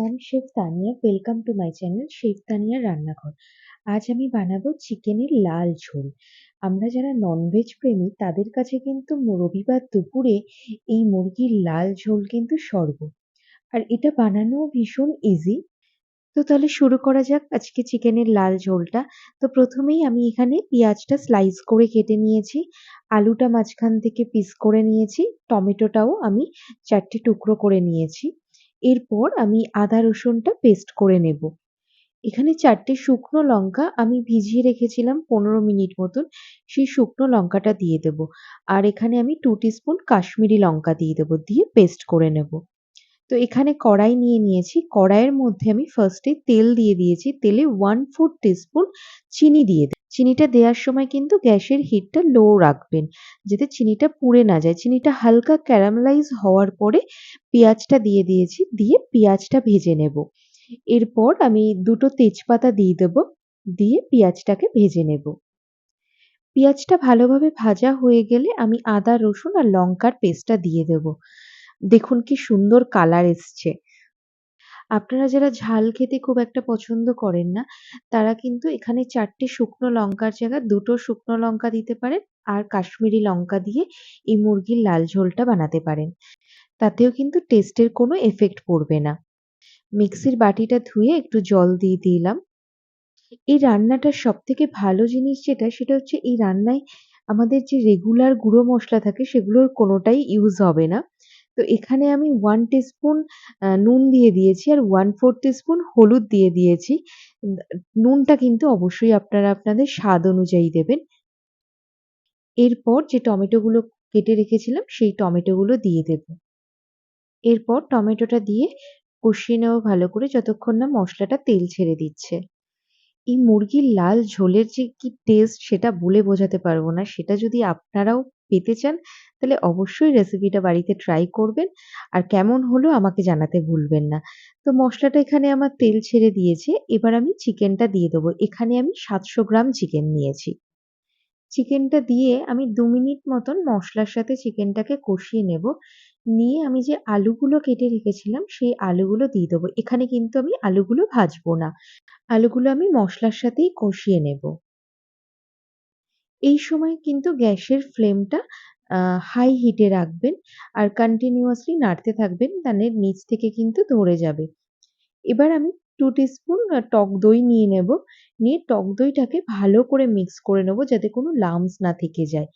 I am chef Tania. Welcome to my channel chef তানিয়ার রান্নাঘর। আজ আমি বানাবো চিকেনের লাল ঝোল। আমরা যারা ননভেজ প্রেমী তাদের কাছে কিন্তু রবিবার দুপুরে এই মুরগির লাল ঝোল কিন্তু স্বর্গ। আর এটা বানানোও ভীষণ ইজি। তো তাহলে শুরু করা যাক আজকে চিকেনের লাল ঝোলটা। তো প্রথমেই আমি এখানে পেঁয়াজটা স্লাইস করে কেটে নিয়েছি, আলুটা মাঝখান থেকে পিস করে নিয়েছি, টমেটোটাও আমি 4টে টুকরো করে নিয়েছি। এরপর আমি আদা রসুনটা পেস্ট করে নেব। এখানে 4টে শুকনো লঙ্কা আমি ভিজিয়ে রেখেছিলাম 15 মিনিট মতন, সেই শুকনো লঙ্কাটা দিয়ে দেব। আর এখানে আমি 2 টিস্পুন কাশ্মীরি লঙ্কা দিয়ে দেব, দিয়ে পেস্ট করে নেব। তো এখানে কড়াই নিয়ে নিয়েছি, কড়াইয়ের মধ্যে আমি ফার্স্টে তেল দিয়ে দিয়েছি, তেলে 1/4 টিস্পুন চিনি দিয়ে দেব। চিনিটা দেওয়ার সময় কিন্তু গ্যাসের হিটটা লো রাখবেন, যাতে চিনিটা পুড়ে না যায়। চিনিটা হালকা ক্যারামেলাইজ হওয়ার পরে পেঁয়াজটা দিয়ে দিয়েছি, দিয়ে পেঁয়াজটা ভেজে নেব। এরপর আমি 2টো তেজপাতা দিয়ে দেব, দিয়ে পেঁয়াজটাকে ভেজে নেব। পেঁয়াজটা ভালোভাবে ভাজা হয়ে গেলে আমি আদা রসুন আর লঙ্কার পেস্টটা দিয়ে দেব। দেখুন কি সুন্দর কালার এসছে। আপনারা যারা ঝাল খেতে খুব একটা পছন্দ করেন না, তারা কিন্তু এখানে 4টে শুকনো লঙ্কার জায়গায় 2টো শুকনো লঙ্কা দিতে পারেন, আর কাশ্মীরি লঙ্কা দিয়ে এই মুরগির লাল ঝোলটা বানাতে পারেন। তাতেও কিন্তু টেস্টের কোনো এফেক্ট পড়বে না। মিক্সির বাটিটা ধুয়ে একটু জল দিয়ে দিলাম। এই রান্নাটার সবথেকে ভালো জিনিস যেটা, সেটা হচ্ছে এই রান্নায় আমাদের যে রেগুলার গুঁড়ো মসলা থাকে সেগুলোর কোনোটাই ইউজ হবে না। তো এখানে আমি 1 টিস্পুন নুন দিয়ে দিয়েছি, আর 1/4 টিস্পুন হলুদ দিয়ে দিয়েছি। নুনটা কিন্তু অবশ্যই আপনারা আপনাদের স্বাদ অনুযায়ী দেবেন। এরপর যে টমেটোগুলো কেটে রেখেছিলাম সেই টমেটোগুলো দিয়ে দেব। এরপর টমেটোটা দিয়ে কষিয়ে নেব ভালো করে, যতক্ষণ না মশলাটা তেল ছেড়ে দিচ্ছে। এই মুরগির লাল ঝোলের যে কি টেস্ট সেটা বলে বোঝাতে পারবো না। সেটা যদি আপনারাও পেতে চান তাহলে অবশ্যই রেসিপিটা বাড়িতে ট্রাই করবেন। আর কেমন হলো আমাকে জানাতে ভুলবেন না। তো মশলাটা এখানে আমার তেল ছেড়ে দিয়েছে। এবার আমি চিকেনটা দিয়ে দেবো। এখানে আমি 700 গ্রাম চিকেন নিয়েছি। চিকেনটা দিয়ে আমি 2 মিনিট মতন মশলার সাথে চিকেনটাকে কষিয়ে নেব। নিয়ে আমি যে আলুগুলো কেটে রেখেছিলাম সেই আলুগুলো দিয়ে দেবো। এখানে কিন্তু আমি আলুগুলো ভাজবো না। আলুগুলো আমি মশলার সাথেই কষিয়ে নেব। এই সময় কিন্তু গ্যাসের ফ্লেমটা হাই হিটে রাখবেন, আর কন্টিনিউয়াসলি নাড়তে থাকবেন, তাহলে নিচ থেকে কিন্তু ধরে যাবে। এবার আমি 2 টিস্পুন টক দই নিয়ে নেব। নিয়ে টক দইটাকে ভালো করে মিক্স করে নেব, যাতে কোনো লাম্পস না থেকে যায়।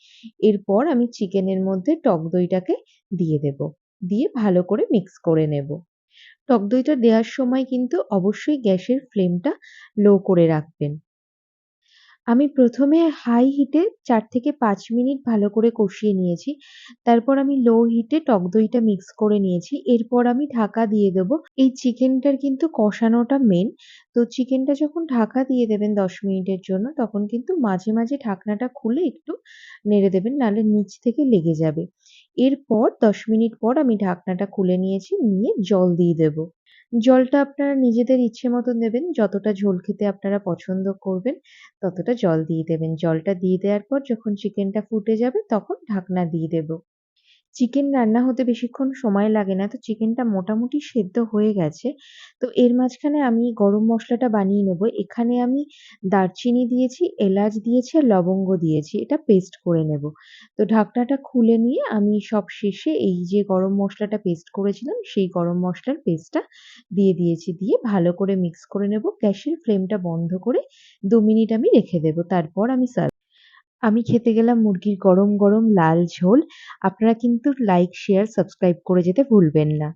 এরপর আমি চিকেনের মধ্যে টক দইটাকে দিয়ে দেব। দিয়ে ভালো করে মিক্স করে নেব। টক দইটা দেওয়ার সময় কিন্তু অবশ্যই গ্যাসের ফ্লেমটা লো করে রাখবেন। আমি প্রথমে হাই হিটে 4 থেকে 5 মিনিট ভালো করে কষিয়ে নিয়েছি। তারপর আমি লো হিটে টক দইটা মিক্স করে নিয়েছি। এরপর আমি ঢাকা দিয়ে দেবো। এই চিকেনটার কিন্তু কষানোটা মেন। তো চিকেনটা যখন ঢাকা দিয়ে দেবেন 10 মিনিটের জন্য, তখন কিন্তু মাঝে, মাঝে ঢাকনাটা খুলে একটু নেড়ে দেবেন, নাহলে নিচ থেকে লেগে যাবে। এরপর 10 মিনিট পর আমি ঢাকনাটা খুলে নিয়েছি, নিয়ে জল দিয়ে দেবো। জলটা আপনারা নিজেদের ইচ্ছে মতন দেবেন। যতটা ঝোল খেতে আপনারা পছন্দ করবেন ততটা জল দিয়ে দেবেন। জলটা দিয়ে দেওয়ার পর যখন চিকেনটা ফুটে যাবে তখন ঢাকনা দিয়ে দেব। চিকেন রান্না হতে বেশিক্ষণ সময় লাগে না। তো চিকেনটা মোটামুটি সেদ্ধ হয়ে গেছে। তো এর মাঝখানে আমি গরম মসলাটা বানিয়ে নেব। এখানে আমি দারচিনি দিয়েছি, এলাচ দিয়েছি আর লবঙ্গ দিয়েছি। এটা পেস্ট করে নেব। তো ঢাকনাটা খুলে নিয়ে আমি সবশেষে এই যে গরম মসলাটা পেস্ট করেছিলাম সেই গরম মসলার পেস্টটা দিয়ে দিয়েছি। দিয়ে ভালো করে মিক্স করে নেব। গ্যাসের ফ্লেমটা বন্ধ করে 2 মিনিট আমি রেখে দেব। তারপর আমি আমি খেতে গেলাম মুরগির গরম, গরম লাল ঝোল। আপনারা কিন্তু লাইক, শেয়ার, সাবস্ক্রাইব করে যেতে ভুলবেন না।